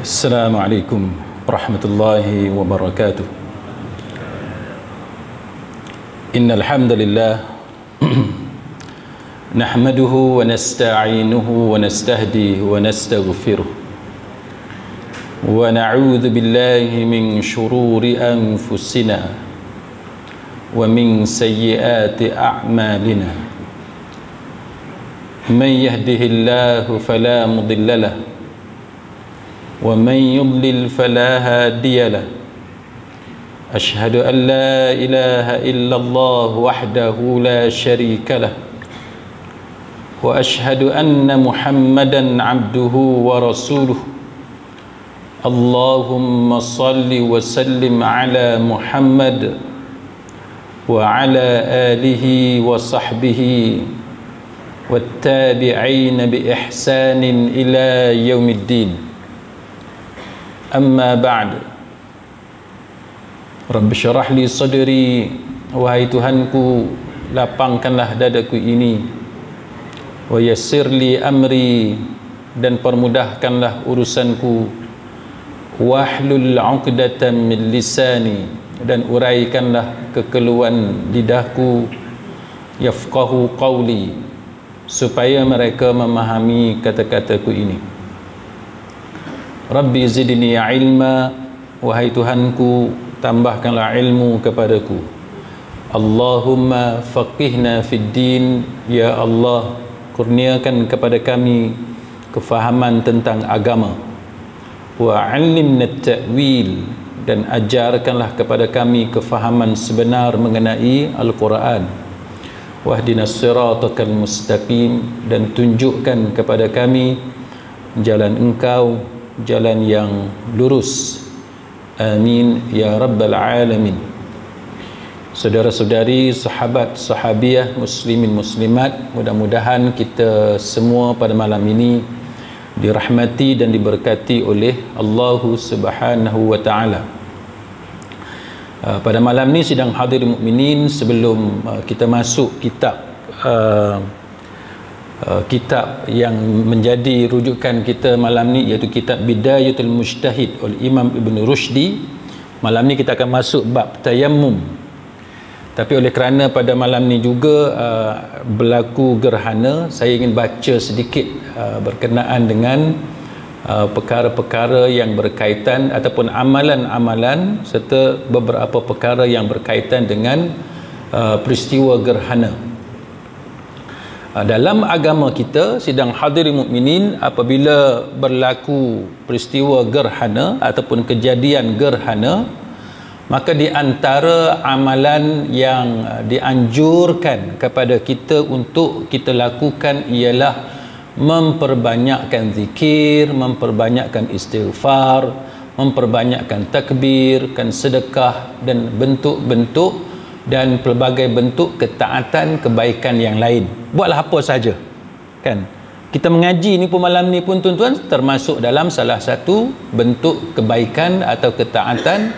Assalamualaikum warahmatullahi wabarakatuh. Innal hamdalillah nahmaduhu wa nasta'inuhu wa nastahdihi wa nastaghfiruh wa na'udzu billahi min shururi anfusina wa min sayyiati a'malina. Man yahdihillahu fala mudilla lahu ومن يضلل فلا هادي له أشهد أن لا إله إلا الله وحده لا شريك له وأشهد أن محمدا عبده ورسوله اللهم صل وسلم على محمد وعلى آله وصحبه والتابعين بإحسان إلى يوم الدين. Amma ba'd. Rabbi syarah li sadri, wahai Tuhanku, lapangkanlah dadaku ini. Wa yassir li amri, dan permudahkanlah urusanku. Wahlul 'uqdatam min lisani, dan uraikanlah kekeluhan lidahku. Yafqahu qawli, supaya mereka memahami kata-kataku ini. Rabbi zidni ilma, wahai Tuhanku, tambahkanlah ilmu kepadaku. Allahumma faqihna fid din, ya Allah, kurniakan kepada kami kefahaman tentang agama. Wa 'allimna at-ta'wil, dan ajarkanlah kepada kami kefahaman sebenar mengenai Al-Quran. Wahdinas siratal mustaqim, dan tunjukkan kepada kami jalan Engkau, jalan yang lurus. Amin ya rabbal alamin. Saudara-saudari, sahabat sahabiah, muslimin muslimat, mudah-mudahan kita semua pada malam ini dirahmati dan diberkati oleh Allah Subhanahu wa taala. Pada malam ni sidang hadirin mukminin, sebelum kita masuk kitab yang menjadi rujukan kita malam ni, iaitu kitab Bidayatul Mujtahid oleh Imam Ibn Rushdi. Malam ni kita akan masuk bab tayammum. Tapi oleh kerana pada malam ni juga berlaku gerhana, saya ingin baca sedikit berkenaan dengan perkara-perkara yang berkaitan ataupun amalan-amalan serta beberapa perkara yang berkaitan dengan peristiwa gerhana. Dalam agama kita, sidang hadirin mukminin, apabila berlaku peristiwa gerhana ataupun kejadian gerhana, maka di antara amalan yang dianjurkan kepada kita untuk kita lakukan ialah memperbanyakkan zikir, memperbanyakkan istighfar, memperbanyakkan takbir, sedekah dan bentuk-bentuk dan pelbagai bentuk ketaatan kebaikan yang lain. Buatlah apa saja, kan? Kita mengaji ni pun malam ni pun tuan-tuan termasuk dalam salah satu bentuk kebaikan atau ketaatan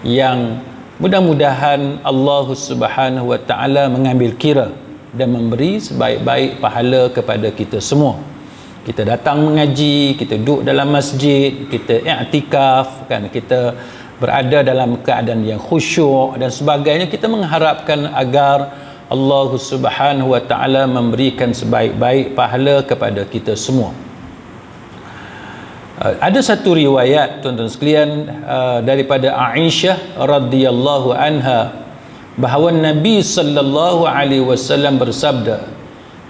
yang mudah-mudahan Allah Subhanahu wa taala mengambil kira dan memberi sebaik-baik pahala kepada kita semua. Kita datang mengaji, kita duduk dalam masjid, kita i'tikaf, kan, kita berada dalam keadaan yang khusyuk dan sebagainya. Kita mengharapkan agar Allah Subhanahu wa taala memberikan sebaik-baik pahala kepada kita semua. Ada satu riwayat tuan-tuan sekalian daripada Aisyah radhiyallahu anha bahawa Nabi sallallahu alaihi wasallam bersabda,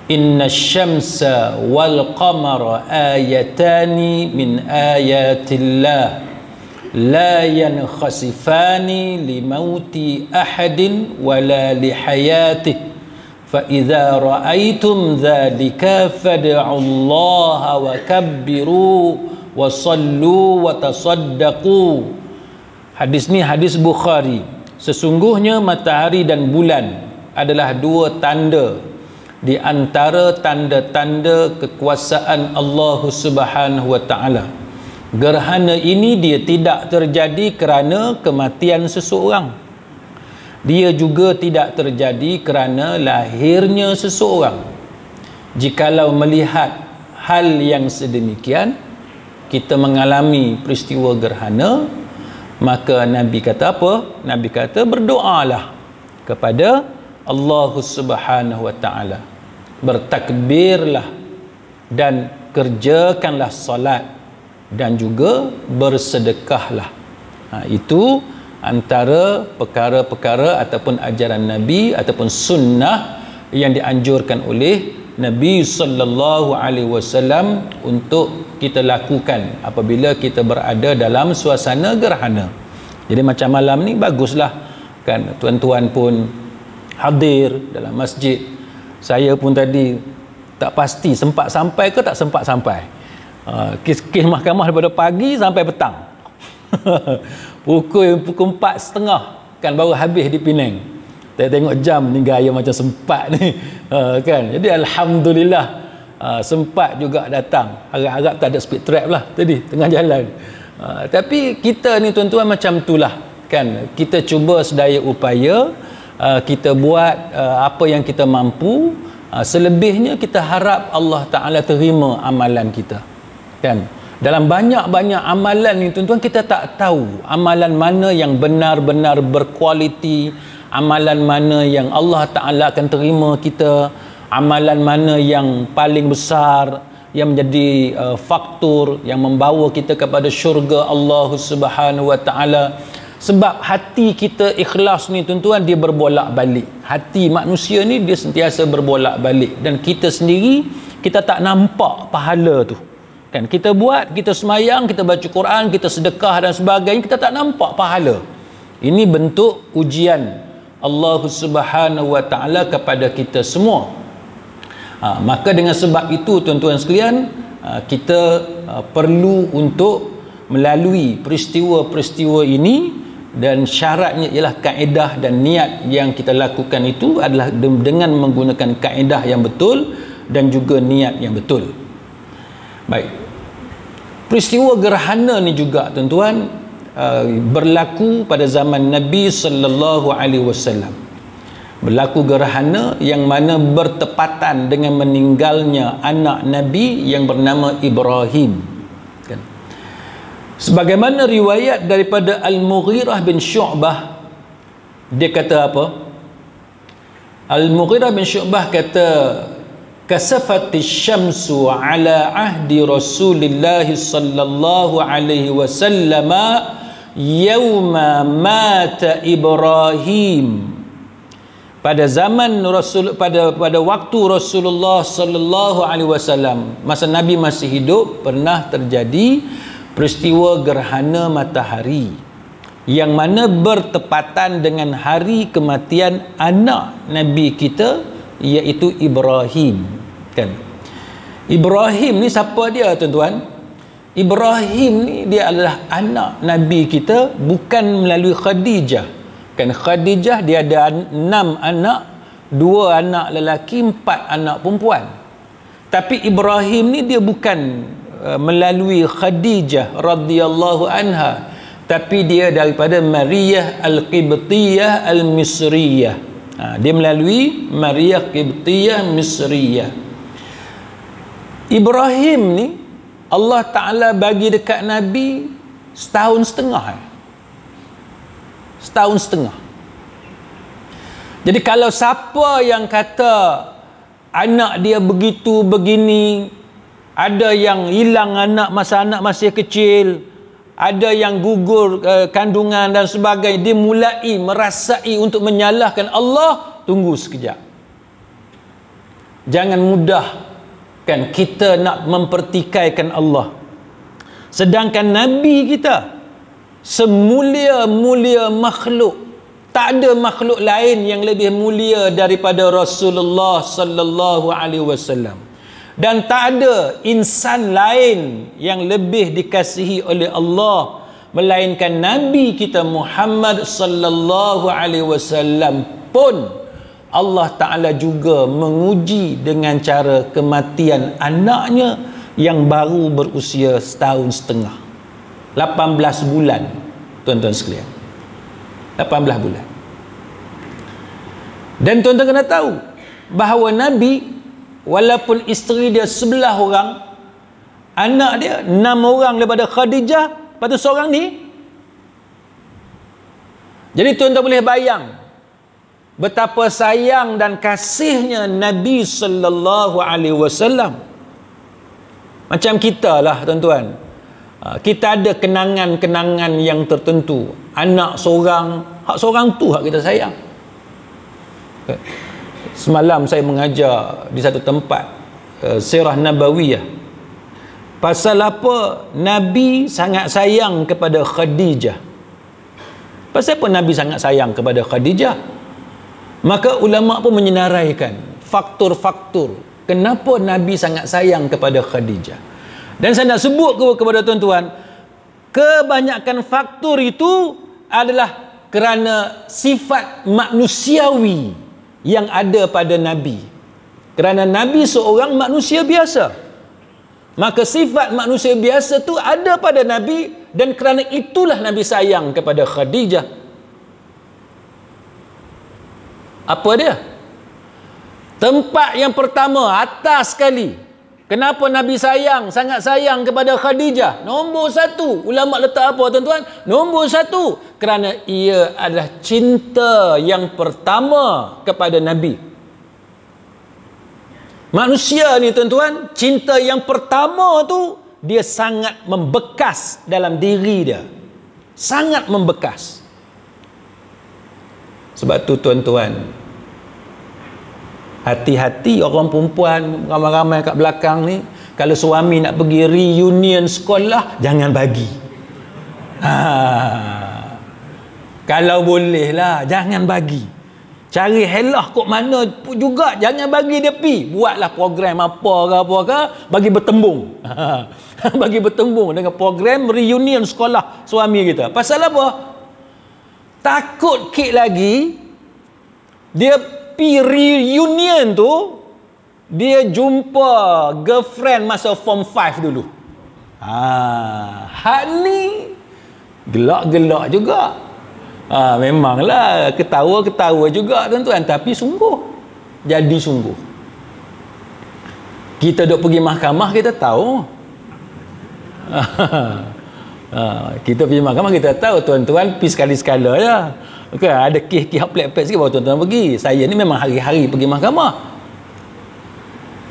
"Inna syamsa wal qamara ayatani min ayatillah la yankhasifani li mauti ahadin wala li hayatih fa idza ra'aitum dzalika fad'u Allah wa kabbiru wa sallu wa tasaddaqu." Hadis ni hadis Bukhari. Sesungguhnya matahari dan bulan adalah dua tanda di antara tanda-tanda kekuasaan Allah Subhanahu wa taala. Gerhana ini dia tidak terjadi kerana kematian seseorang. Dia juga tidak terjadi kerana lahirnya seseorang. Jikalau melihat hal yang sedemikian, kita mengalami peristiwa gerhana, maka Nabi kata apa? Nabi kata berdoalah kepada Allah Subhanahu wa taala. Bertakbirlah dan kerjakanlah salat dan juga bersedekahlah. Itu antara perkara-perkara ataupun ajaran Nabi ataupun sunnah yang dianjurkan oleh Nabi sallallahu alaihi wasallam untuk kita lakukan apabila kita berada dalam suasana gerhana. Jadi macam malam ni baguslah kan, tuan-tuan pun hadir dalam masjid. Saya pun tadi tak pasti sempat sampai ke tak sempat sampai. Kes mahkamah daripada pagi sampai petang. pukul 4:30 kan baru habis di Penang. Saya tengok jam ni gaya macam sempat ni. Kan. Jadi alhamdulillah sempat juga datang. Harap-harap tak ada speed trap lah tadi tengah jalan. Tapi kita ni tuan-tuan macam itulah kan. Kita cuba sedaya upaya, kita buat apa yang kita mampu. Selebihnya kita harap Allah Ta'ala terima amalan kita kan. Dalam banyak-banyak amalan ni tuan-tuan, kita tak tahu amalan mana yang benar-benar berkualiti, amalan mana yang Allah Ta'ala akan terima kita, amalan mana yang paling besar, yang menjadi faktor yang membawa kita kepada syurga Allah Subhanahu wa Ta'ala. Sebab hati kita ikhlas ni tuan-tuan, dia berbolak-balik. Hati manusia ni dia sentiasa berbolak-balik, dan kita sendiri kita tak nampak pahala tu kan. Kita buat, kita semayang, kita baca Quran, kita sedekah dan sebagainya, kita tak nampak pahala. Ini bentuk ujian Allah Subhanahu wa Ta'ala kepada kita semua. Maka dengan sebab itu tuan-tuan sekalian, kita perlu untuk melalui peristiwa-peristiwa ini, dan syaratnya ialah kaedah dan niat yang kita lakukan itu adalah dengan menggunakan kaedah yang betul dan juga niat yang betul. Baik, peristiwa gerhana ni juga tuan-tuan berlaku pada zaman Nabi sallallahu alaihi wasallam. Berlaku gerhana yang mana bertepatan dengan meninggalnya anak Nabi yang bernama Ibrahim kan. Sebagaimana riwayat daripada Al-Mughirah bin Syu'bah, dia kata apa? Al-Mughirah bin Syu'bah kata, kasafati syamsu ala ahdi Rasulillah sallallahu alaihi wasallam yauma mata Ibrahim. Pada zaman Rasul, pada waktu Rasulullah sallallahu alaihi wasallam, masa Nabi masih hidup, pernah terjadi peristiwa gerhana matahari yang mana bertepatan dengan hari kematian anak Nabi kita, iaitu Ibrahim kan. Ibrahim ni siapa dia tuan-tuan? Ibrahim ni dia adalah anak Nabi kita, bukan melalui Khadijah kan. Khadijah dia ada 6 anak, 2 anak lelaki, 4 anak perempuan. Tapi Ibrahim ni dia bukan melalui Khadijah radhiyallahu anha, tapi dia daripada Maryah Al-Qibtiyah Al-Misriyah. Dia melalui Maryah Qibtiyah Misriyah. Ibrahim ni Allah Ta'ala bagi dekat Nabi setahun setengah. Setahun setengah. Jadi kalau siapa yang kata anak dia begitu begini, ada yang hilang anak masa anak masih kecil, ada yang gugur kandungan dan sebagainya, dia mulai merasai untuk menyalahkan Allah, tunggu sekejap. Jangan mudah kan kita nak mempertikaikan Allah. Sedangkan Nabi kita semulia-mulia makhluk, tak ada makhluk lain yang lebih mulia daripada Rasulullah sallallahu alaihi wasallam, dan tak ada insan lain yang lebih dikasihi oleh Allah melainkan Nabi kita Muhammad sallallahu alaihi wasallam pun Allah Ta'ala juga menguji dengan cara kematian anaknya yang baru berusia setahun setengah, 18 bulan tuan-tuan sekalian, 18 bulan. Dan tuan-tuan kena tahu bahawa Nabi, walaupun isteri dia 11 orang, Anak dia 6 orang daripada Khadijah, lepas tu seorang ni. Jadi tuan-tuan boleh bayang betapa sayang dan kasihnya Nabi sallallahu alaihi wasallam. Macam kita lah tuan-tuan. Kita ada kenangan-kenangan yang tertentu. Anak seorang, hak seorang tu hak kita sayang. Semalam saya mengajar di satu tempat Sirah Nabawiyah. Pasal apa Nabi sangat sayang kepada Khadijah? Pasal apa Nabi sangat sayang kepada Khadijah? Maka ulama pun menyenaraikan faktor-faktor kenapa Nabi sangat sayang kepada Khadijah. Dan saya nak sebut kepada tuan-tuan, kebanyakan faktor itu adalah kerana sifat manusiawi yang ada pada Nabi. Kerana Nabi seorang manusia biasa, maka sifat manusia biasa tu ada pada Nabi, dan kerana itulah Nabi sayang kepada Khadijah. Apa dia? Tempat yang pertama, atas sekali, kenapa Nabi sangat sayang kepada Khadijah? Nombor satu, ulama letak apa tuan-tuan? Nombor satu, kerana ia adalah cinta yang pertama kepada Nabi. Manusia ni tuan-tuan, cinta yang pertama tu dia sangat membekas dalam diri dia. Sangat membekas. Sebab tu tuan-tuan, hati-hati orang perempuan ramai-ramai kat belakang ni, kalau suami nak pergi reunion sekolah, jangan bagi. Kalau boleh lah, jangan bagi. Cari helah kok mana juga, jangan bagi dia pi. Buatlah program apa ke, bagi bertembung. Bagi bertembung dengan program reunion sekolah suami kita. Pasal apa? Takut kek lagi dia pi reunion tu, dia jumpa girlfriend masa form 5 dulu. Hak ni gelak-gelak juga. Memanglah ketawa-ketawa juga tuan-tuan, tapi sungguh. Jadi sungguh. Kita duk pergi mahkamah, kita tahu. Kita pergi mahkamah, kita tahu tuan-tuan pergi sekali-sekala ya. Okay, ada kes-kes plek-plek sikit baru tuan-tuan pergi. Saya ni memang hari-hari pergi mahkamah.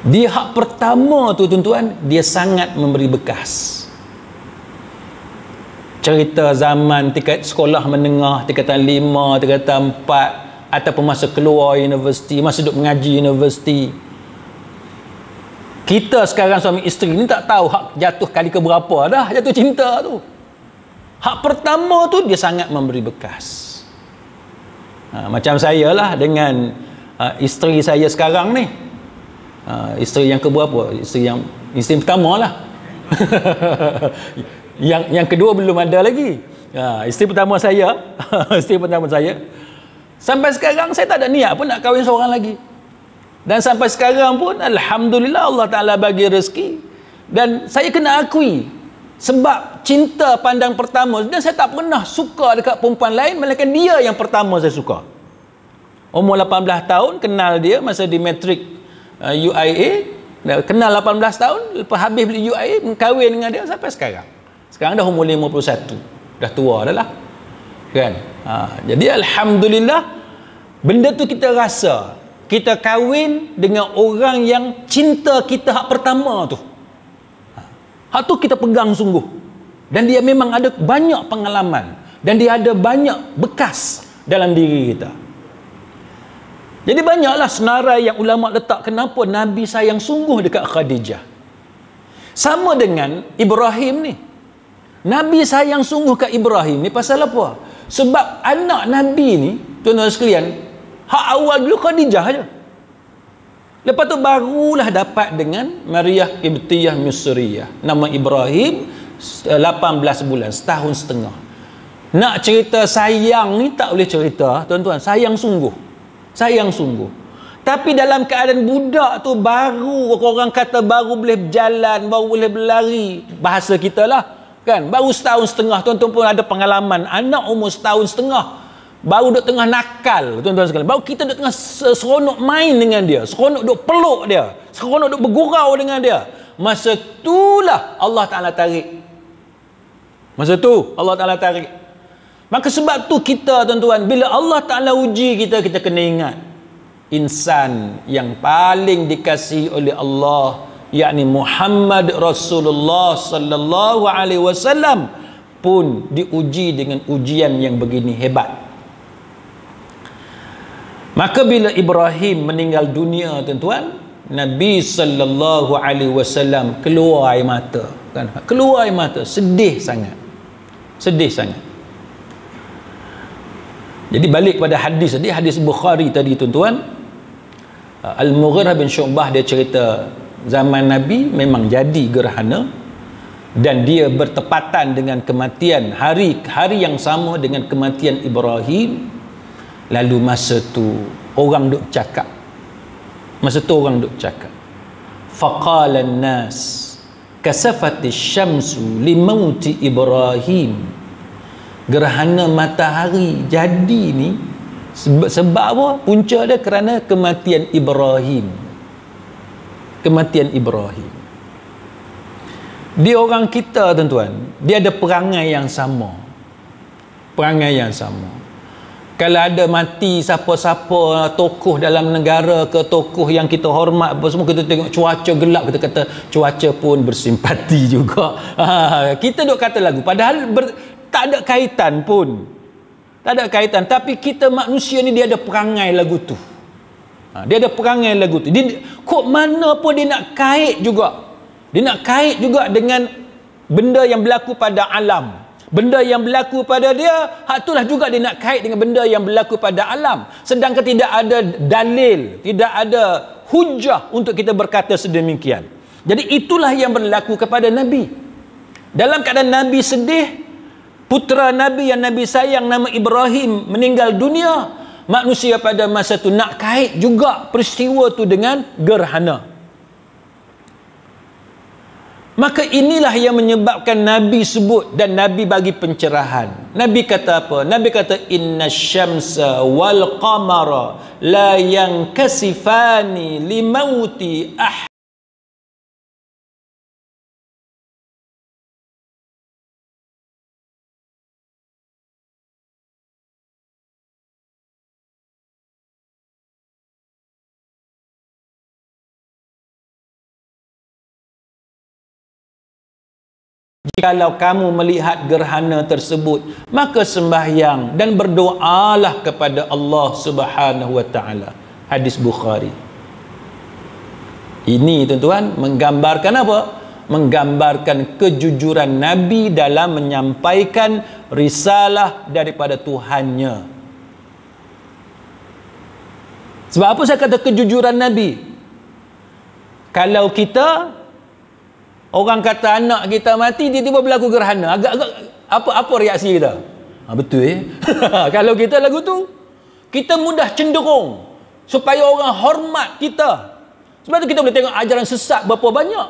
Dia hak pertama tu tuan-tuan, dia sangat memberi bekas. Cerita zaman tingkat sekolah menengah, tingkatan 5, tingkatan 4, ataupun masa keluar universiti, masa duduk mengaji universiti. Kita sekarang suami isteri ni tak tahu hak jatuh kali ke berapa dah jatuh cinta tu. Hak pertama tu dia sangat memberi bekas. Macam saya lah dengan isteri saya sekarang ni. Isteri yang keberapa? Isteri pertama lah. Yang kedua belum ada lagi. Isteri pertama saya isteri pertama saya, sampai sekarang saya tak ada niat pun nak kahwin seorang lagi. Dan sampai sekarang pun alhamdulillah Allah Ta'ala bagi rezeki. Dan saya kena akui, sebab cinta pandang pertama, dan saya tak pernah suka dekat perempuan lain melainkan dia yang pertama saya suka. Umur 18 tahun kenal dia masa di matrik UIA. Kenal 18 tahun, lepas habis beli UIA, kahwin dengan dia sampai sekarang. Sekarang dah umur 51. Dah tua dah lah. Kan? Jadi alhamdulillah, benda tu kita rasa. Kita kahwin dengan orang yang cinta kita hak pertama tu. Hak tu kita pegang sungguh. Dan dia memang ada banyak pengalaman. Dan dia ada banyak bekas dalam diri kita. Jadi banyaklah senarai yang ulama letak kenapa Nabi sayang sungguh dekat Khadijah. Sama dengan Ibrahim ni. Nabi sayang sungguh kat Ibrahim ni pasal apa? Sebab anak Nabi ni, tuan-tuan sekalian, hak awal dulu Khadijah je. Lepas tu barulah dapat dengan Maryah Qibtiyah Misriyah. Nama Ibrahim 18 bulan, setahun setengah. Nak cerita sayang ni tak boleh cerita, tuan-tuan. Sayang sungguh. Sayang sungguh. Tapi dalam keadaan budak tu baru, orang kata baru boleh berjalan, baru boleh berlari. Bahasa kita lah. Kan? Baru setahun setengah, tuan-tuan pun ada pengalaman. Anak umur setahun setengah baru duk tengah nakal, tuan-tuan sekalian. Baru kita duk tengah seronok main dengan dia, seronok duk peluk dia, seronok duk bergurau dengan dia. masa itulah Allah Ta'ala tarik. Masa tu Allah Ta'ala tarik. Maka sebab tu kita tuan-tuan, bila Allah Ta'ala uji kita, kita kena ingat insan yang paling dikasihi oleh Allah, yakni Muhammad Rasulullah sallallahu alaihi wasallam pun diuji dengan ujian yang begini hebat. Maka bila Ibrahim meninggal dunia tuan-tuan, Nabi sallallahu alaihi wasallam keluar air mata, kan? Keluar air mata, sedih sangat. Sedih sangat. Jadi balik pada hadis tadi, hadis Bukhari tadi tuan-tuan, Al-Mughirah bin Syu'bah dia cerita zaman Nabi memang jadi gerhana dan dia bertepatan dengan kematian, hari yang sama dengan kematian Ibrahim. Lalu masa tu orang duk cakap, faqala an-nas kasafati syamsu limauti Ibrahim. Gerhana matahari jadi ni sebab apa? Punca dia kerana kematian Ibrahim. Kematian Ibrahim. Dia orang kita tuan-tuan, dia ada perangai yang sama. Perangai yang sama. Kalau ada mati siapa-siapa tokoh dalam negara ke tokoh yang kita hormat apa semua, kita tengok cuaca gelap, kita kata cuaca pun bersimpati juga. Kita duk kata lagu padahal tak ada kaitan pun. Tak ada kaitan. Tapi kita manusia ni dia ada perangai lagu tu. Dia ada perangai lagu tu. Dia, kok mana pun dia nak kait juga. Dia nak kait juga dengan benda yang berlaku pada alam. Benda yang berlaku pada dia, hak itulah juga dia nak kait dengan benda yang berlaku pada alam. Sedangkan tidak ada dalil, tidak ada hujah untuk kita berkata sedemikian. Jadi itulah yang berlaku kepada Nabi. Dalam keadaan Nabi sedih, putera Nabi yang Nabi sayang nama Ibrahim meninggal dunia, manusia pada masa tu nak kait juga peristiwa tu dengan gerhana. Maka inilah yang menyebabkan Nabi sebut dan Nabi bagi pencerahan. Nabi kata apa? Nabi kata inna syamsa wal qamara la yankasifani limauti ahad. Jikalau kamu melihat gerhana tersebut, maka sembahyang dan berdoalah kepada Allah Subhanahu wa taala. Hadis Bukhari. Ini tuan-tuan menggambarkan apa? Menggambarkan kejujuran Nabi dalam menyampaikan risalah daripada Tuhannya. Sebab apa saya kata kejujuran Nabi? Kalau kita, orang kata anak kita mati, tiba-tiba berlaku gerhana, agak-agak apa reaksi kita? Betul Kalau kita lagu tu, kita mudah cenderung supaya orang hormat kita. Sebab tu kita boleh tengok ajaran sesat berapa banyak.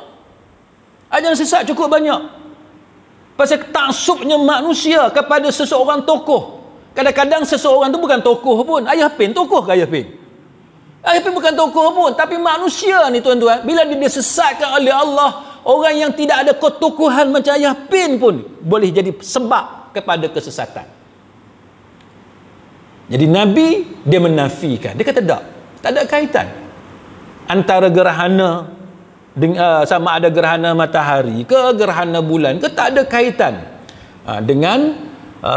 Ajaran sesat cukup banyak. Pasal taksubnya manusia kepada seseorang tokoh. Kadang-kadang seseorang tu bukan tokoh pun. Ayah Pin, tokoh ke Ayah Pin? Ayah Pin bukan tokoh pun. Tapi manusia ni tuan-tuan, bila dia disesatkan oleh Allah, orang yang tidak ada ketokohan macam Ayah Pin pun boleh jadi sebab kepada kesesatan. Jadi Nabi dia menafikan. Dia kata tak ada kaitan antara gerhana sama ada gerhana matahari ke gerhana bulan ke, tak ada kaitan dengan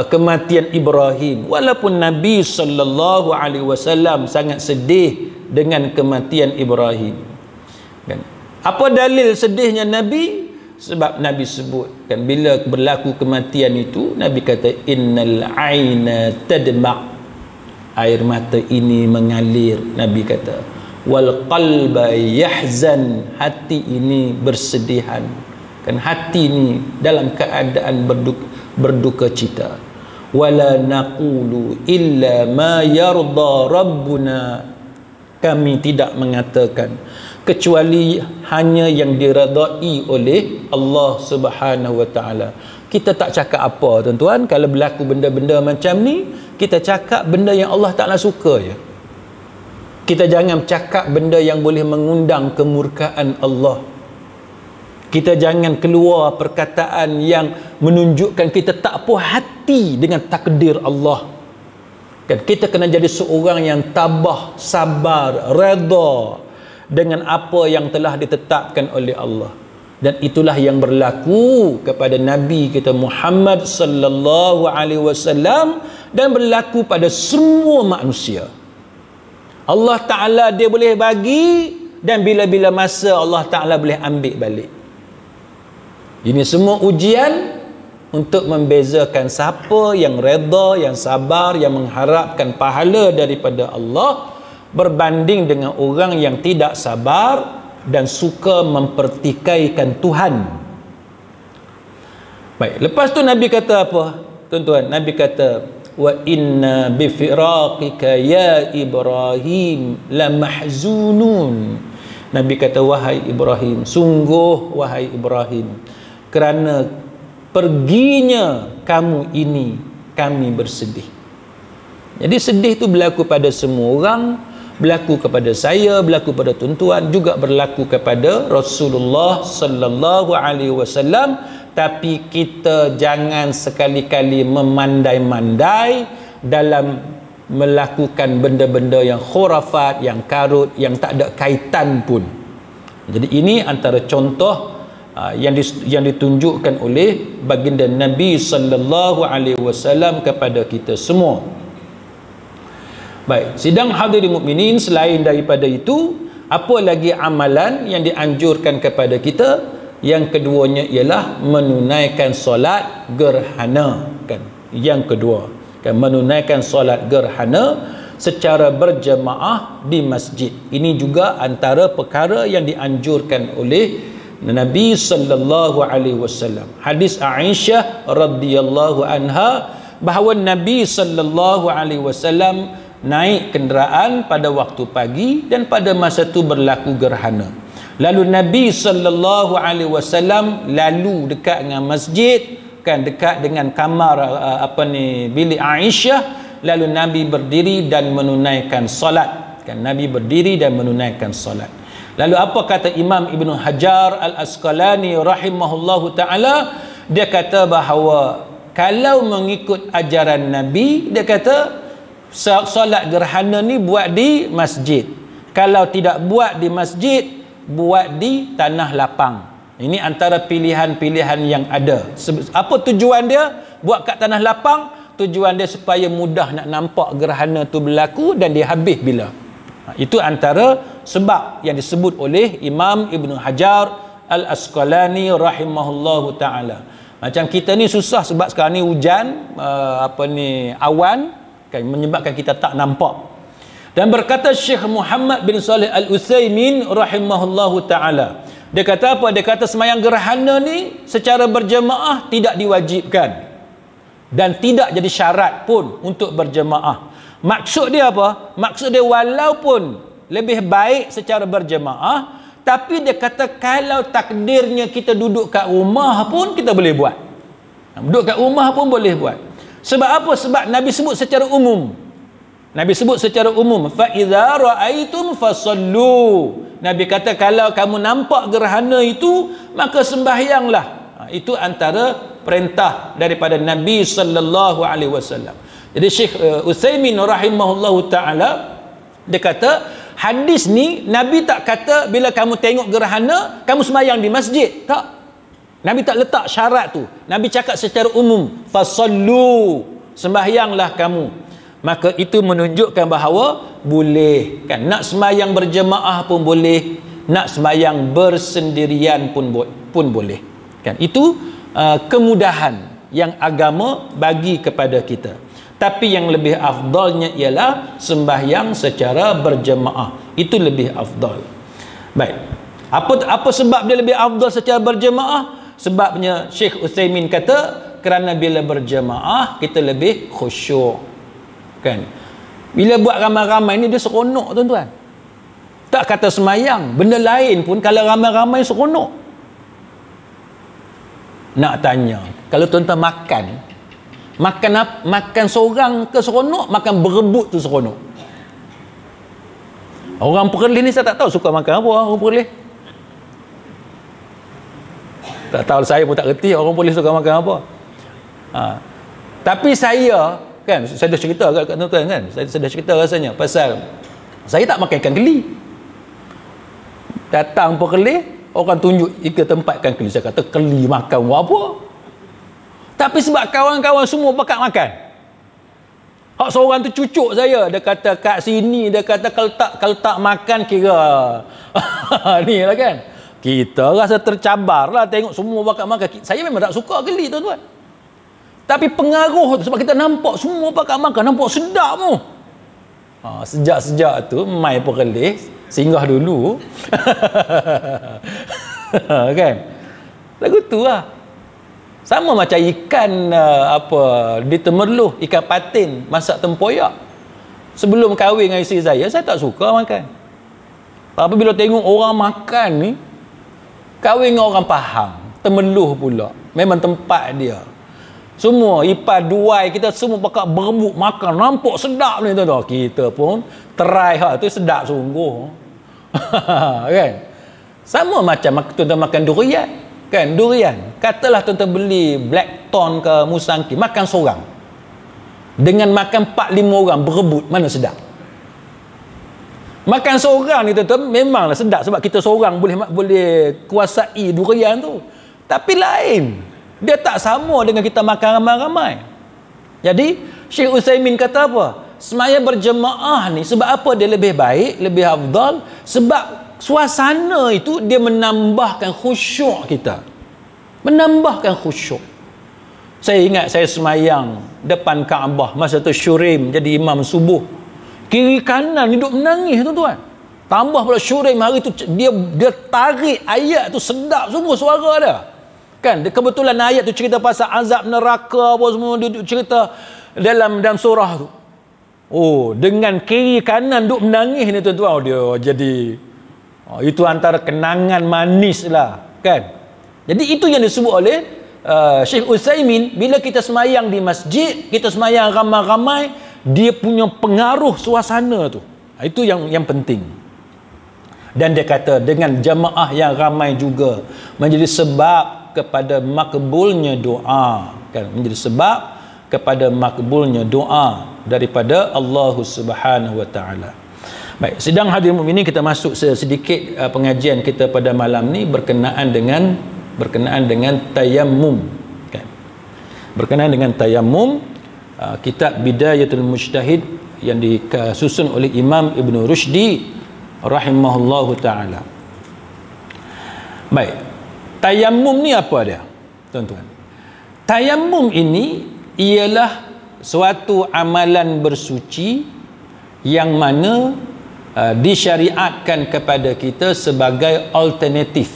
kematian Ibrahim. Walaupun Nabi sallallahu alaihi wasallam sangat sedih dengan kematian Ibrahim. Kan? Apa dalil sedihnya Nabi? Sebab Nabi sebut kan, bila berlaku kematian itu, Nabi kata innal aina tadma', air mata ini mengalir. Nabi kata wal qalba yahzan, hati ini bersedihan. Kan hati ini dalam keadaan berduka cita. Wala naqulu illa ma yarda rabbuna, kami tidak mengatakan kecuali hanya yang diredai oleh Allah Subhanahu wa taala. Kita tak cakap apa tuan-tuan kalau berlaku benda-benda macam ni, kita cakap benda yang Allah Taala suka je. Kita jangan cakap benda yang boleh mengundang kemurkaan Allah. Kita jangan keluar perkataan yang menunjukkan kita tak puas hati dengan takdir Allah. Kan kita kena jadi seorang yang tabah, sabar, redha dengan apa yang telah ditetapkan oleh Allah. Dan itulah yang berlaku kepada Nabi kita Muhammad sallallahu alaihi wasallam dan berlaku pada semua manusia. Allah Ta'ala dia boleh bagi, dan bila-bila masa Allah Ta'ala boleh ambil balik. Ini semua ujian untuk membezakan siapa yang redha, yang sabar, yang mengharapkan pahala daripada Allah berbanding dengan orang yang tidak sabar dan suka mempertikaikan Tuhan. Baik, lepas tu Nabi kata apa? Tuan-tuan, Nabi kata, wa inna bi firaqika ya Ibrahim la mahzunun. Nabi kata, wahai Ibrahim, sungguh wahai Ibrahim, kerana perginya kamu ini kami bersedih. Jadi sedih itu berlaku pada semua orang, berlaku kepada saya, berlaku pada tuan-tuan, juga berlaku kepada Rasulullah sallallahu alaihi wasallam. Tapi kita jangan sekali-kali memandai-mandai dalam melakukan benda-benda yang khurafat, yang karut, yang tak ada kaitan pun. Jadi ini antara contoh yang ditunjukkan oleh baginda Nabi sallallahu alaihi wasallam kepada kita semua. Baik, sidang hadirin mukminin, selain daripada itu, apa lagi amalan yang dianjurkan kepada kita? Yang keduanya ialah menunaikan solat gerhana, kan? Yang kedua, kan, menunaikan solat gerhana secara berjemaah di masjid. Ini juga antara perkara yang dianjurkan oleh Nabi sallallahu alaihi wasallam. Hadis Aisyah radhiyallahu anha bahawa Nabi sallallahu alaihi wasallam naik kenderaan pada waktu pagi dan pada masa itu berlaku gerhana. Lalu Nabi sallallahu alaihi wasallam lalu dekat dengan masjid, kan, dekat dengan kamar bilik Aisyah, lalu Nabi berdiri dan menunaikan solat, kan, Nabi berdiri dan menunaikan solat. Lalu apa kata Imam Ibn Hajar Al-Asqalani rahimahullahu ta'ala? Dia kata bahawa kalau mengikut ajaran Nabi, dia kata solat gerhana ni buat di masjid. Kalau tidak buat di masjid, buat di tanah lapang. Ini antara pilihan-pilihan yang ada. Apa tujuan dia buat kat tanah lapang? Tujuan dia supaya mudah nak nampak gerhana tu berlaku dan dia habis bila. Itu antara sebab yang disebut oleh Imam Ibn Hajar Al-Asqalani rahimahullahu ta'ala. Macam kita ni susah sebab sekarang ni hujan, awan, kan, menyebabkan kita tak nampak. Dan berkata Syekh Muhammad bin Salih Al-Utsaimin rahimahullahu ta'ala, dia kata apa? Dia kata semayang gerhana ni secara berjemaah tidak diwajibkan dan tidak jadi syarat pun untuk berjemaah. Maksud dia apa? Maksud dia walaupun lebih baik secara berjemaah, tapi dia kata kalau takdirnya kita duduk kat rumah pun kita boleh buat. Duduk kat rumah pun boleh buat. Sebab apa? Sebab Nabi sebut secara umum. Nabi sebut secara umum, fa idza raaitum fasallu. Nabi kata kalau kamu nampak gerhana itu, maka sembahyanglah. Itu antara perintah daripada Nabi sallallahu alaihi wasallam. Jadi Syekh Utsaimin rahimahullahu ta'ala, dia kata hadis ni Nabi tak kata bila kamu tengok gerhana kamu sembahyang di masjid. Tak. Nabi tak letak syarat tu. Nabi cakap secara umum, fasallu, sembahyanglah kamu. Maka itu menunjukkan bahawa boleh, kan, nak sembahyang berjemaah pun boleh, nak sembahyang bersendirian pun boleh, kan. Itu kemudahan yang agama bagi kepada kita. Tapi yang lebih afdalnya ialah sembahyang secara berjemaah. Itu lebih afdal. Baik. Apa sebab dia lebih afdal secara berjemaah? Sebabnya Syekh Utsaimin kata kerana bila berjemaah kita lebih khusyuk, kan. Bila buat ramai-ramai ni dia seronok, tuan-tuan. Tak kata sembahyang, benda lain pun kalau ramai-ramai seronok. Nak tanya, kalau tuan-tuan makan seorang ke seronok, makan berebut tu seronok. Orang Perlis ni saya tak tahu suka makan apa orang Perlis. Tak tahu, saya pun tak reti orang polis suka makan apa. Tapi saya kan, saya dah cerita kat tuan kan, saya dah cerita rasanya pasal saya tak makan ikan keli. Datang perkelih, orang tunjuk ikan tempat ikan keli, saya kata keli makan apa. Tapi sebab kawan-kawan semua bakat makan, hak seorang tu cucuk saya, dia kata kat sini, dia kata kalau tak makan kira ni lah kan. Kita rasa tercabar lah tengok semua bakat makan. Saya memang tak suka keli tuan-tuan, tapi pengaruh tu sebab kita nampak semua bakat makan, nampak sedap tu. Sejak mai perkelih, singgah dulu. Kan, lagu tu lah. Sama macam ikan di Temerloh, ikan patin masak tempoyak. Sebelum kahwin dengan isteri saya tak suka makan. Tapi bila tengok orang makan ni, kahwin dengan orang Pahang, Temerloh pula, memang tempat dia. Semua ipar duai kita semua bakal berebut makan, nampak sedap ni tuan-tuan. Kita pun try tu, sedap sungguh. Kan? Sama macam tuan-tuan makan durian. Kan, durian. Katalah tuan-tuan beli Blackthorn ke Musangki, makan seorang. Dengan makan 4-5 orang berebut, mana sedap? Makan seorang ni tuan-tuan memanglah sedap sebab kita seorang boleh kuasai durian tu. Tapi lain, dia tak sama dengan kita makan ramai-ramai. Jadi Syekh Utsaimin kata apa? Semaya berjemaah ni sebab apa dia lebih baik, lebih afdal? Sebab suasana itu dia menambahkan khusyuk kita. Menambahkan khusyuk. Saya ingat saya semayang depan Kaabah masa tu Syurim jadi imam subuh. Kiri kanan ni duk menangis tuan-tuan. Tambah pula Syurim hari tu dia tarik ayat tu, sedap sungguh suara dia. Kan, kebetulan ayat tu cerita pasal azab neraka apa semua, dia cerita dalam surah tu. Oh, dengan kiri kanan duk menangis ni tuan-tuan, dia jadi itu antara kenangan manis lah kan. Jadi itu yang disebut oleh Syekh Utsaimin, bila kita semayang di masjid, kita semayang ramai-ramai, dia punya pengaruh suasana tu. Itu yang penting. Dan dia kata dengan jamaah yang ramai juga menjadi sebab kepada makbulnya doa, kan, menjadi sebab kepada makbulnya doa daripada Allah Subhanahu wa taala. Baik, sidang hadirin mukminin, kita masuk sedikit pengajian kita pada malam ni berkenaan dengan tayammum, kan. Berkenaan dengan tayammum, kitab Bidayatul Mujtahid yang disusun oleh Imam Ibn Rushdi rahimahullahu taala. Baik, tayammum ni apa dia, tuan-tuan? Tayammum ini ialah suatu amalan bersuci yang mana disyariatkan kepada kita sebagai alternatif,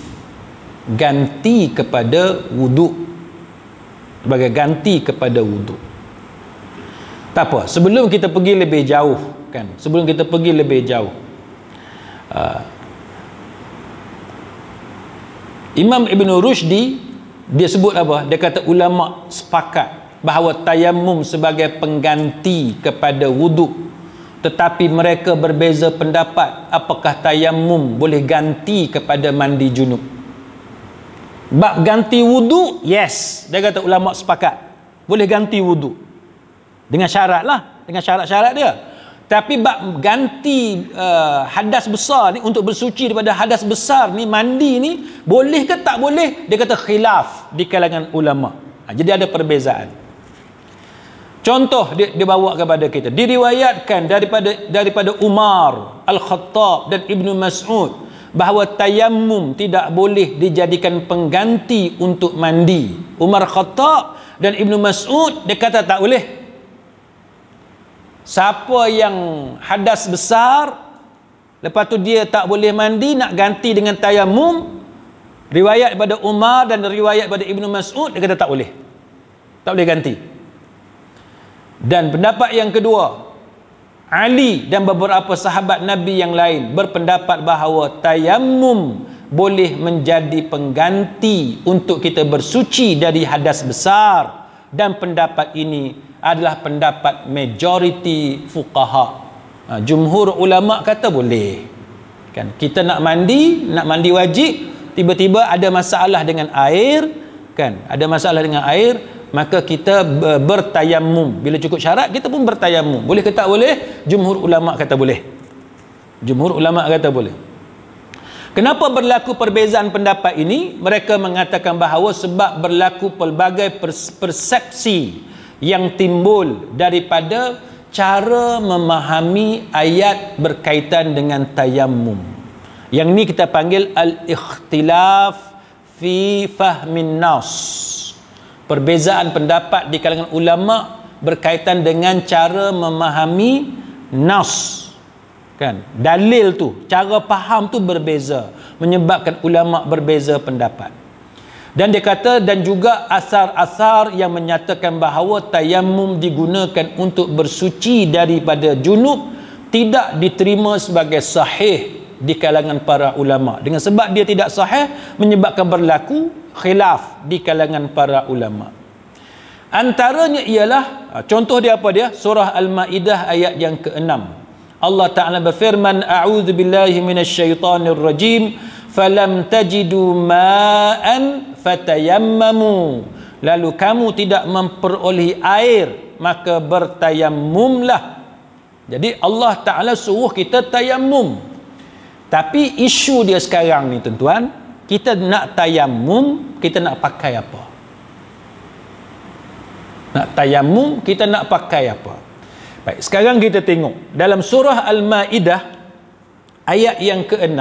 ganti kepada wuduk, sebagai ganti kepada wuduk. Tak apa, sebelum kita pergi lebih jauh, kan, sebelum kita pergi lebih jauh, Imam Ibn Rushdi dia sebut apa? Dia kata ulama sepakat bahawa tayammum sebagai pengganti kepada wuduk, tetapi mereka berbeza pendapat apakah tayammum boleh ganti kepada mandi junub. Bab ganti wuduk, yes, dia kata ulama sepakat boleh ganti wuduk dengan syarat lah, dengan syarat-syarat dia. Tapi bab ganti hadas besar ni, untuk bersuci daripada hadas besar ni, mandi ni, boleh ke tak boleh? Dia kata khilaf di kalangan ulama. Jadi ada perbezaan. Contoh dia bawa kepada kita, diriwayatkan daripada Umar Al-Khattab dan Ibnu Mas'ud bahawa tayammum tidak boleh dijadikan pengganti untuk mandi. Umar Khattab dan Ibnu Mas'ud dia kata tak boleh. Siapa yang hadas besar, lepas tu dia tak boleh mandi, nak ganti dengan tayammum, riwayat daripada Umar dan riwayat daripada Ibnu Mas'ud, dia kata tak boleh. Tak boleh ganti. Dan pendapat yang kedua, Ali dan beberapa sahabat Nabi yang lain berpendapat bahawa tayammum boleh menjadi pengganti untuk kita bersuci dari hadas besar, dan pendapat ini adalah pendapat majoriti fuqaha. Jumhur ulama kata boleh. Kan, kita nak mandi wajib, tiba-tiba ada masalah dengan air, kan? Ada masalah dengan air, maka kita bertayamum. Bila cukup syarat, kita pun bertayamum. Boleh ke tak boleh? Jumhur ulama kata boleh. Jumhur ulama kata boleh. Kenapa berlaku perbezaan pendapat ini? Mereka mengatakan bahawa sebab berlaku pelbagai persepsi yang timbul daripada cara memahami ayat berkaitan dengan tayammum. Yang ni kita panggil al-ikhtilaf fi fahmin nas. Perbezaan pendapat di kalangan ulama berkaitan dengan cara memahami nas. Kan? Dalil tu, cara faham tu berbeza, menyebabkan ulama berbeza pendapat. Dan dia kata, dan juga asar-asar yang menyatakan bahawa tayammum digunakan untuk bersuci daripada junub tidak diterima sebagai sahih di kalangan para ulama. Dengan sebab dia tidak sahih, menyebabkan berlaku khilaf di kalangan para ulama. Antaranya ialah, contoh dia apa dia? Surah Al-Ma'idah ayat yang ke-6. Allah Ta'ala berfirman, a'udzu billahi minasyaitonir rajim, falam tajidu ma'an fatayammamu, lalu kamu tidak memperolehi air, maka bertayammumlah. Jadi Allah Ta'ala suruh kita tayammum. Tapi isu dia sekarang ni tuan-tuan, kita nak tayammum, kita nak pakai apa? Nak tayammum, kita nak pakai apa? Baik, sekarang kita tengok dalam surah Al-Ma'idah ayat yang ke-6,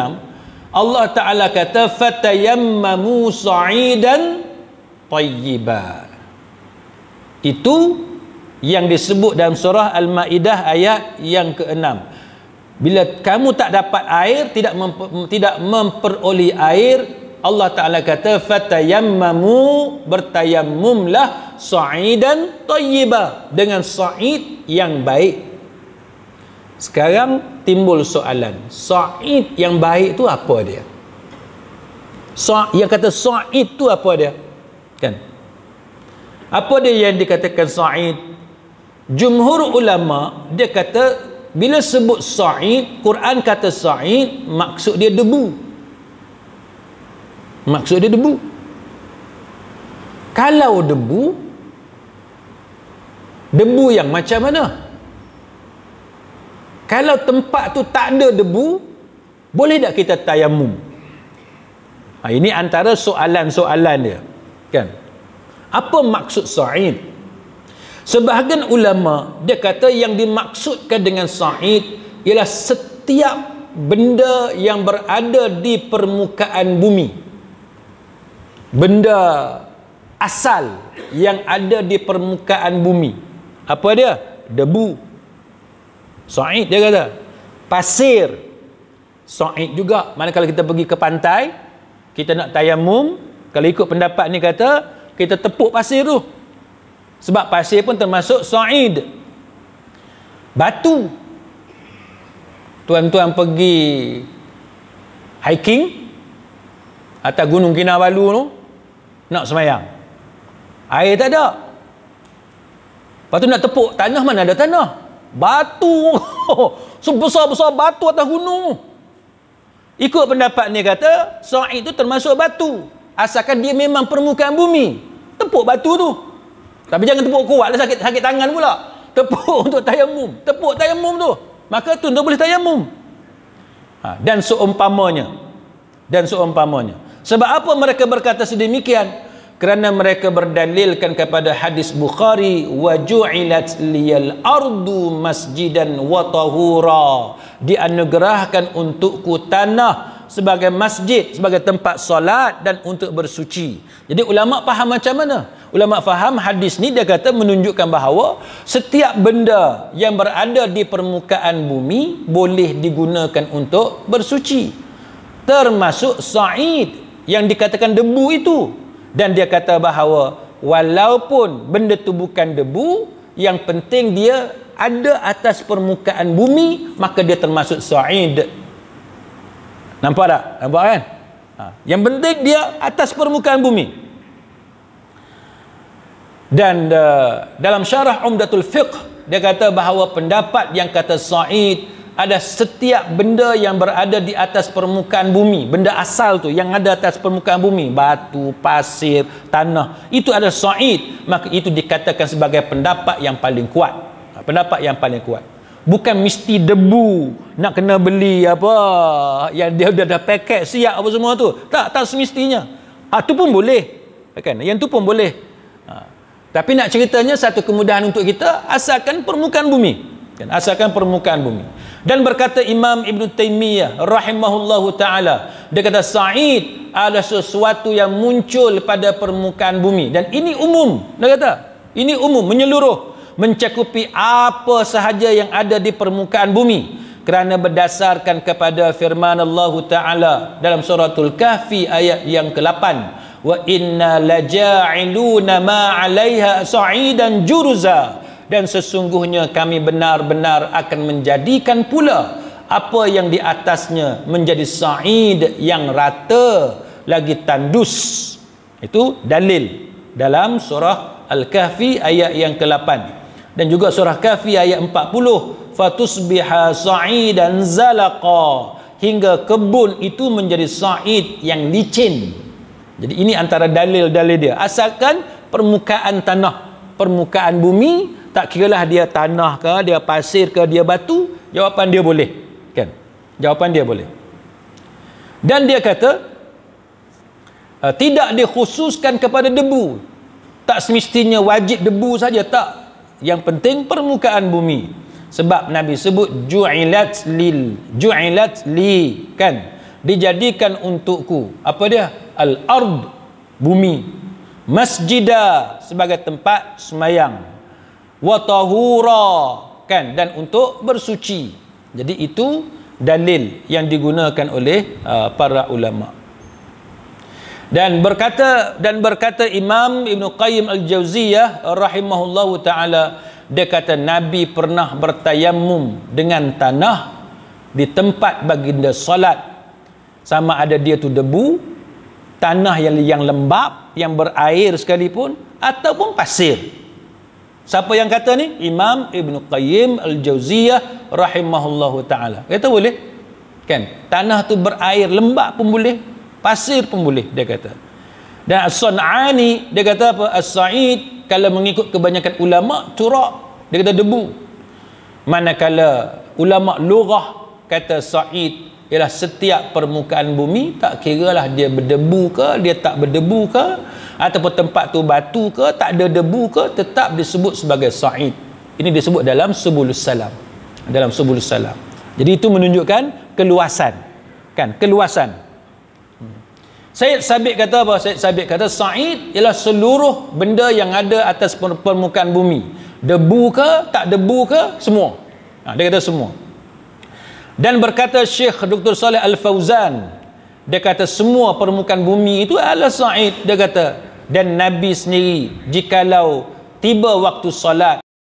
Allah Ta'ala kata fatayammamu sa'idan tayyiba. Itu yang disebut dalam surah Al-Ma'idah ayat yang ke-6. Bila kamu tak dapat air, tidak memperoleh air, Allah Ta'ala kata fatayammamu, bertayammumlah sa'idan tayyiba, dengan sa'id yang baik. Sekarang timbul soalan, sa'id yang baik tu apa dia? Yang kata sa'id tu apa dia? Kan? Apa dia yang dikatakan sa'id? Jumhur ulama dia kata bila sebut sa'id, Quran kata sa'id, maksud dia debu. Maksud dia debu. Kalau debu yang macam mana? Kalau tempat tu tak ada debu, boleh tak kita tayammum? Ini antara soalan-soalan dia, kan? Apa maksud sa'id? Sebahagian ulama dia kata yang dimaksudkan dengan sa'id ialah setiap benda yang berada di permukaan bumi. Benda asal yang ada di permukaan bumi. Apa dia? Debu. Sa'id dia kata. Pasir. Sa'id juga. Manakala kita pergi ke pantai, kita nak tayammum, kalau ikut pendapat ni kata, kita tepuk pasir tu. Sebab pasir pun termasuk sa'id. Batu. Tuan-tuan pergi hiking atas Gunung Kinabalu tu, nak semayang, air tak ada. Lepas tu nak tepuk tanah, mana ada tanah? Batu. Sebesar-besar batu atas gunung. Ikut pendapat ni kata sa'id tu termasuk batu, asalkan dia memang permukaan bumi. Tepuk batu tu. Tapi jangan tepuk kuat lah, sakit tangan pula. Tepuk untuk tayammum. Tepuk tayammum tu, maka tu boleh tayammum. Dan seumpamanya. Sebab apa mereka berkata sedemikian? Kerana mereka berdalilkan kepada hadis Bukhari, wa ju'ilat liyal ardu masjidan wa tahura, dianugerahkan untukku tanah sebagai masjid, sebagai tempat solat dan untuk bersuci. Jadi ulama faham macam mana? Ulama faham hadis ni dia kata menunjukkan bahawa setiap benda yang berada di permukaan bumi boleh digunakan untuk bersuci, termasuk sa'id yang dikatakan debu itu. Dan dia kata bahawa walaupun benda tu bukan debu, yang penting dia ada atas permukaan bumi, maka dia termasuk sa'id. Nampak tak? Nampak kan? Yang penting dia atas permukaan bumi. Dan dalam syarah Umdatul Fiqh dia kata bahawa pendapat yang kata sa'id ada setiap benda yang berada di atas permukaan bumi, benda asal tu yang ada atas permukaan bumi, batu, pasir, tanah, itu ada sa'id, maka itu dikatakan sebagai pendapat yang paling kuat. Pendapat yang paling kuat. Bukan mesti debu nak kena beli apa yang dia dah paket siap apa semua tu. Tak semestinya. Tu pun boleh. Kan? Yang tu pun boleh. Tapi nak ceritanya satu kemudahan untuk kita, asalkan permukaan bumi. Kan? Asalkan permukaan bumi. Dan berkata Imam Ibn Taymiyah rahimahullahu ta'ala, dia kata sa'id adalah sesuatu yang muncul pada permukaan bumi. Dan ini umum. Dia kata, ini umum, menyeluruh, mencakupi apa sahaja yang ada di permukaan bumi, kerana berdasarkan kepada firman Allah Ta'ala dalam suratul Kahfi ayat yang ke-8, wa inna laja'iluna ma 'alaiha sa'idan juruza, dan sesungguhnya kami benar-benar akan menjadikan pula apa yang di atasnya menjadi sa'id yang rata lagi tandus. Itu dalil dalam surah Al-Kahfi ayat yang ke-8. Dan juga surah Kahfi ayat 40, fatusbiha sa'idan zalaqa, hingga kebun itu menjadi sa'id yang licin. Jadi ini antara dalil-dalil dia. Asalkan permukaan tanah, permukaan bumi, tak kiralah dia tanah ke, dia pasir ke, dia batu, jawapan dia boleh. Kan? Jawapan dia boleh. Dan dia kata tidak dikhususkan kepada debu. Tak semestinya wajib debu saja, tak. Yang penting permukaan bumi. Sebab Nabi sebut ju'ilat li, kan, dijadikan untukku, apa dia? Al-ard, bumi, masjidah, sebagai tempat semayang, wa tahura, kan, dan untuk bersuci. Jadi itu dalil yang digunakan oleh para ulama. Dan berkata Imam Ibn Qayyim Al-Jauziyah rahimahullahu ta'ala, dia kata Nabi pernah bertayamum dengan tanah di tempat baginda salat, sama ada dia tu debu, tanah yang lembap, yang berair sekalipun, ataupun pasir. Siapa yang kata ni? Imam Ibn Qayyim Al-Jauziyah rahimahullahu ta'ala. Kata boleh, kan, tanah tu berair lembap pun boleh, pasir pun boleh, dia kata. Dan As-Sun'ani dia kata apa? As-Sa'id, kalau mengikut kebanyakan ulama, turab, dia kata debu. Manakala ulama lughah kata sa'id ialah setiap permukaan bumi, tak kiralah dia berdebu ke, dia tak berdebu ke, ataupun tempat tu batu ke, tak ada debu ke, tetap disebut sebagai sa'id. Ini disebut dalam Subulus Salam. Dalam Subulus Salam. Jadi itu menunjukkan keluasan. Kan? Keluasan. Syed Sabiq kata apa? Syed Sabiq kata sa'id ialah seluruh benda yang ada atas permukaan bumi. Debu ke, tak debu ke, semua. Dia kata semua. Dan berkata Syekh Dr. Saleh Al-Fauzan, dia kata semua permukaan bumi itu adalah sa'id. Dia kata, dan Nabi sendiri jikalau tiba waktu salat,